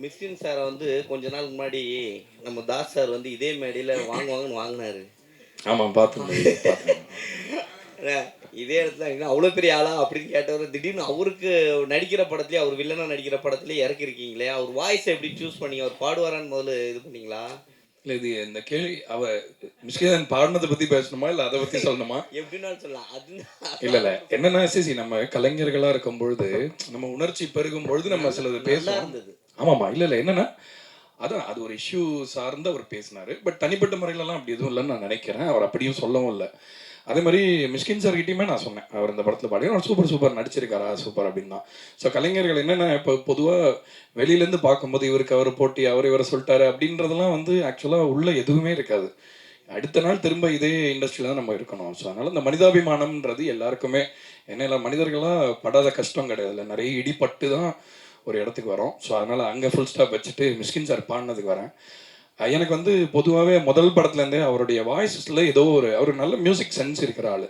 மிஸ்கின் சார வந்து கொஞ்ச நாள் முன்னாடி நம்ம தாஸ் சார் வந்து இதே மேடையில வாங்குவாங்கன்னு வாங்குனாரு. ஆமா பார்த்துருந்தேன் பார்த்தேன். இதே இடத்துல என்ன அவ்வளோ பெரிய ஆளா அப்படின்னு கேட்டவர் திடீர்னு அவருக்கு நடிக்கிற படத்துலயே அவர் வில்லனா நடிக்கிற படத்துலயே இறக்கிருக்கீங்களே, அவர் வாய்ஸ் எப்படி சூஸ் பண்ணீங்க? அவர் பாடுவாரான்னு முதல்ல இது பண்ணீங்களா? இல்ல இது இந்த கேள்வி மிஷ்கின் பாடினதை பத்தி பேசணுமா இல்ல அதை பத்தி சொல்லணுமா? எப்படின்னாலும் சொல்லலாம். அது இல்ல என்னன்னா சிசி நம்ம கலைஞர்களா இருக்கும் பொழுது நம்ம உணர்ச்சி பெருகும் பொழுது நம்ம சிலது நல்லா பேசுவோம். இருந்தது. ஆமாமா இல்ல என்னன்னா அதான் அது ஒரு இஷ்யூ சார்ந்து அவர் பேசினாரு. பட் தனிப்பட்ட முறையிலலாம் அப்படி எதுவும் இல்லைன்னு நான் நினைக்கிறேன். அவர் அப்படியும் சொல்லவும் இல்லை. அதே மாதிரி மிஷ்கின் சார் கிட்டயுமே நான் சொன்னேன், அவர் இந்த படத்தில் பாடி அவர் சூப்பர் சூப்பர் நடிச்சிருக்காரா சூப்பர் அப்படின்னு தான். ஸோ கலைஞர்கள் என்னென்ன இப்போ பொதுவாக வெளியிலேருந்து பார்க்கும்போது இவருக்கு அவர் போட்டி அவர் இவரை சொல்லிட்டாரு அப்படின்றதெல்லாம் வந்து ஆக்சுவலாக உள்ள எதுவுமே இருக்காது. அடுத்த நாள் திரும்ப இதே இண்டஸ்ட்ரியில் தான் நம்ம இருக்கணும். ஸோ அதனால் இந்த மனிதாபிமானம்ன்றது எல்லாருக்குமே என்ன மனிதர்களாக படாத கஷ்டம் கிடையாது. இல்லை நிறைய இடிப்பட்டு தான் ஒரு இடத்துக்கு வரோம். ஸோ அதனால் அங்கே ஃபுல் ஸ்டாப் வச்சுட்டு மிஷ்கின் சார் பாடினதுக்கு வரேன். எனக்கு வந்து பொதுவாகவே முதல் படத்துலேருந்தே அவருடைய வாய்ஸில் ஏதோ ஒரு நல்ல மியூசிக் சென்ஸ் இருக்கிற ஆள்.